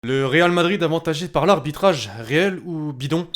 Le Real Madrid avantagé par l'arbitrage, réel ou bidon?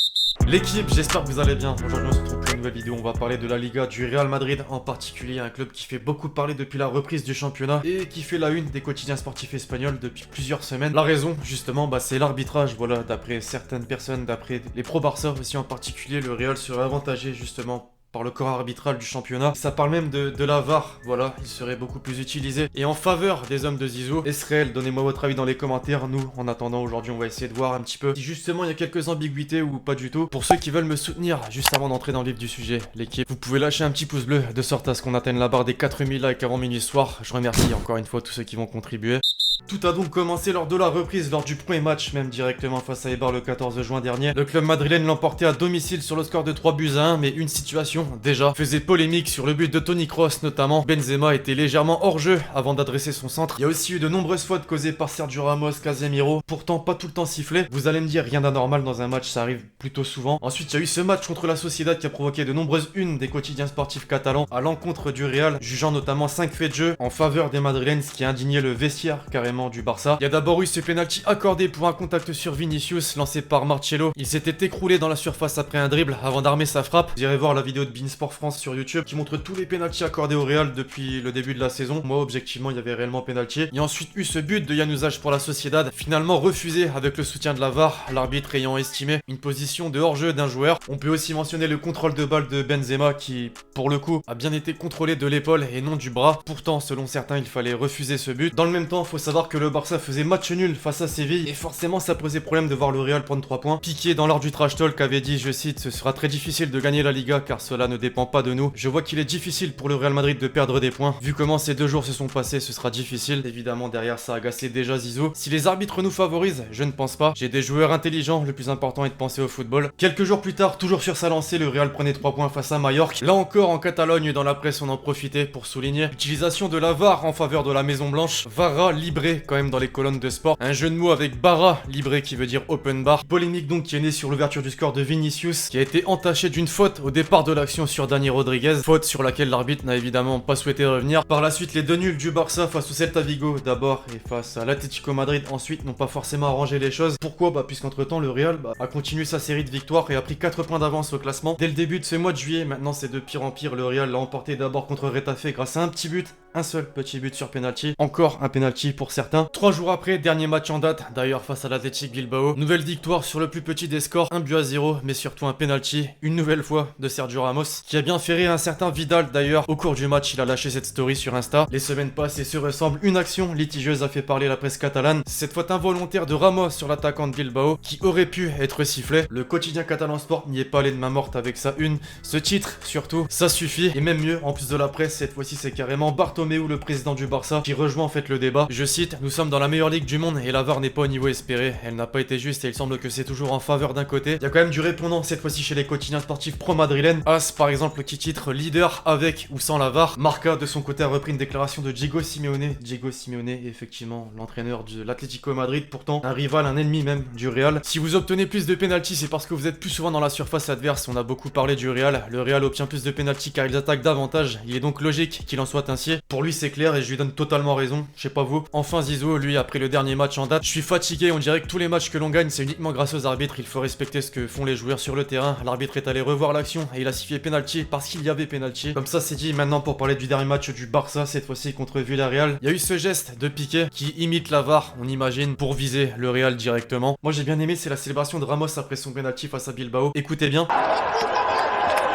L'équipe, j'espère que vous allez bien. Aujourd'hui on se retrouve pour une nouvelle vidéo, on va parler de la Liga, du Real Madrid en particulier, un club qui fait beaucoup parler depuis la reprise du championnat et qui fait la une des quotidiens sportifs espagnols depuis plusieurs semaines. La raison justement, c'est l'arbitrage, voilà, d'après certaines personnes, d'après les pro-Barça aussi en particulier, le Real serait avantagé justement par le corps arbitral du championnat. Ça parle même de la VAR, voilà, il serait beaucoup plus utilisé. Et en faveur des hommes de Zizou, Israël, donnez-moi votre avis dans les commentaires. Nous, en attendant, aujourd'hui, on va essayer de voir un petit peu si justement il y a quelques ambiguïtés ou pas du tout. Pour ceux qui veulent me soutenir, juste avant d'entrer dans le vif du sujet, l'équipe, vous pouvez lâcher un petit pouce bleu de sorte à ce qu'on atteigne la barre des 4000 likes avant minuit soir. Je remercie encore une fois tous ceux qui vont contribuer. Tout a donc commencé lors de la reprise, lors du premier match, même directement face à Eibar le 14 juin dernier. Le club madrilène l'emportait à domicile sur le score de 3-1, mais une situation, déjà, faisait polémique sur le but de Toni Kroos notamment. Benzema était légèrement hors jeu avant d'adresser son centre. Il y a aussi eu de nombreuses fautes causées par Sergio Ramos, Casemiro, pourtant pas tout le temps sifflé. Vous allez me dire, rien d'anormal dans un match, ça arrive plutôt souvent. Ensuite, il y a eu ce match contre la Sociedad qui a provoqué de nombreuses unes des quotidiens sportifs catalans à l'encontre du Real, jugeant notamment 5 faits de jeu en faveur des madrilènes, ce qui a indigné le vestiaire carrément du Barça. Il y a d'abord eu ce penalty accordé pour un contact sur Vinicius lancé par Marcelo. Il s'était écroulé dans la surface après un dribble avant d'armer sa frappe. Vous irez voir la vidéo de Beansport France sur YouTube qui montre tous les penaltys accordés au Real depuis le début de la saison. Moi, objectivement, il y avait réellement penalty. Il y a ensuite eu ce but de Januzaj pour la Sociedad, finalement refusé avec le soutien de la VAR, l'arbitre ayant estimé une position de hors-jeu d'un joueur. On peut aussi mentionner le contrôle de balle de Benzema qui, pour le coup, a bien été contrôlé de l'épaule et non du bras. Pourtant, selon certains, il fallait refuser ce but. Dans le même temps, il faut savoir que le Barça faisait match nul face à Séville et forcément ça posait problème de voir le Real prendre 3 points. Piqué dans l'art du trash talk avait dit, je cite, ce sera très difficile de gagner la Liga car cela ne dépend pas de nous. Je vois qu'il est difficile pour le Real Madrid de perdre des points. Vu comment ces 2 jours se sont passés, ce sera difficile. Évidemment derrière ça a agacé déjà Zizou. Si les arbitres nous favorisent, je ne pense pas. J'ai des joueurs intelligents, le plus important est de penser au football. Quelques jours plus tard, toujours sur sa lancée, le Real prenait 3 points face à Mallorca. Là encore en Catalogne, dans la presse on en profitait pour souligner l'utilisation de la VAR en faveur de la Maison Blanche. Vara libré quand même dans les colonnes de sport. Un jeu de mots avec Barra, libré qui veut dire open bar. Polémique donc qui est née sur l'ouverture du score de Vinicius, qui a été entaché d'une faute au départ de l'action sur Dani Rodriguez. Faute sur laquelle l'arbitre n'a évidemment pas souhaité revenir. Par la suite, les 2 nuls du Barça face au Celta Vigo d'abord et face à l'Atlético Madrid ensuite n'ont pas forcément arrangé les choses. Pourquoi? Puisqu'entre temps le Real a continué sa série de victoires et a pris 4 points d'avance au classement. Dès le début de ce mois de juillet, maintenant c'est de pire en pire. Le Real l'a emporté d'abord contre Retafe grâce à un petit but. Un seul petit but sur penalty, encore un penalty pour certains. 3 jours après, dernier match en date, d'ailleurs face à l'Athletic Bilbao. Nouvelle victoire sur le plus petit des scores, 1-0, mais surtout un penalty, une nouvelle fois de Sergio Ramos, qui a bien fait rire un certain Vidal d'ailleurs. Au cours du match, il a lâché cette story sur Insta. Les semaines passent et se ressemblent, une action litigieuse a fait parler la presse catalane. Cette faute involontaire de Ramos sur l'attaquant de Bilbao, qui aurait pu être sifflé. Le quotidien catalan sport n'y est pas allé de main morte avec sa une. Ce titre, surtout, ça suffit, et même mieux, en plus de la presse, cette fois-ci c'est carrément Bartomeu, le président du Barça, qui rejoint en fait le débat. Je cite, nous sommes dans la meilleure ligue du monde et la VAR n'est pas au niveau espéré. Elle n'a pas été juste et il semble que c'est toujours en faveur d'un côté. Il y a quand même du répondant cette fois-ci chez les quotidiens sportifs pro-madrilènes. As par exemple qui titre leader avec ou sans la VAR. Marca de son côté a repris une déclaration de Diego Simeone. Diego Simeone est effectivement l'entraîneur de l'Atlético Madrid, pourtant un rival, un ennemi même du Real. Si vous obtenez plus de pénaltys, c'est parce que vous êtes plus souvent dans la surface adverse. On a beaucoup parlé du Real. Le Real obtient plus de pénaltys car ils attaquent davantage. Il est donc logique qu'il en soit ainsi. Pour lui c'est clair et je lui donne totalement raison, je sais pas vous. Enfin Zizou, lui après le dernier match en date, je suis fatigué, on dirait que tous les matchs que l'on gagne c'est uniquement grâce aux arbitres, il faut respecter ce que font les joueurs sur le terrain. L'arbitre est allé revoir l'action et il a sifflé penalty parce qu'il y avait penalty. Comme ça c'est dit. Maintenant pour parler du dernier match du Barça, cette fois-ci contre Villarreal, il y a eu ce geste de Piqué qui imite la VAR, on imagine, pour viser le Real directement. Moi j'ai bien aimé, c'est la célébration de Ramos après son penalty face à Bilbao. Écoutez bien.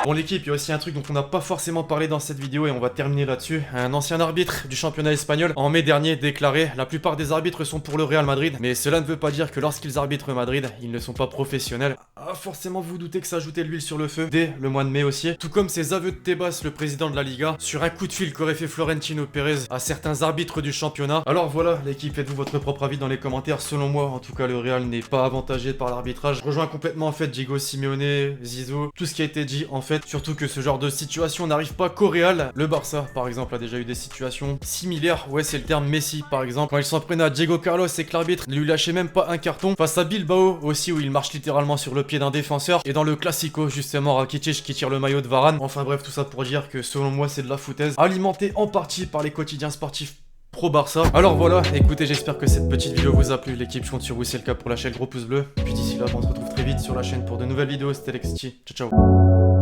Bon l'équipe, il y a aussi un truc dont on n'a pas forcément parlé dans cette vidéo et on va terminer là-dessus. Un ancien arbitre du championnat espagnol en mai dernier déclaré: la plupart des arbitres sont pour le Real Madrid, mais cela ne veut pas dire que lorsqu'ils arbitrent Madrid, ils ne sont pas professionnels. Ah forcément vous doutez que ça ajoutait de l'huile sur le feu dès le mois de mai aussi. Tout comme ses aveux de Tebas, le président de la Liga, sur un coup de fil qu'aurait fait Florentino Pérez à certains arbitres du championnat. Alors voilà l'équipe, faites-vous votre propre avis dans les commentaires. Selon moi, en tout cas le Real n'est pas avantagé par l'arbitrage. Je rejoins complètement en fait Diego Simeone, Zizou, tout ce qui a été dit en fait. Surtout que ce genre de situation n'arrive pas qu'au Real. Le Barça, par exemple, a déjà eu des situations similaires. Ouais, c'est le terme Messi, par exemple. Quand il s'en prenait à Diego Carlos et que l'arbitre ne lui lâchait même pas un carton. Face à Bilbao, aussi, où il marche littéralement sur le pied d'un défenseur. Et dans le Classico, justement, Rakitic qui tire le maillot de Varane. Enfin bref, tout ça pour dire que selon moi, c'est de la foutaise. Alimenté en partie par les quotidiens sportifs pro Barça. Alors voilà, écoutez, j'espère que cette petite vidéo vous a plu. L'équipe, je compte sur vous, c'est le cas pour lâcher le gros pouce bleu. Puis d'ici là, on se retrouve très vite sur la chaîne pour de nouvelles vidéos. C'était Lexti. Ciao, ciao.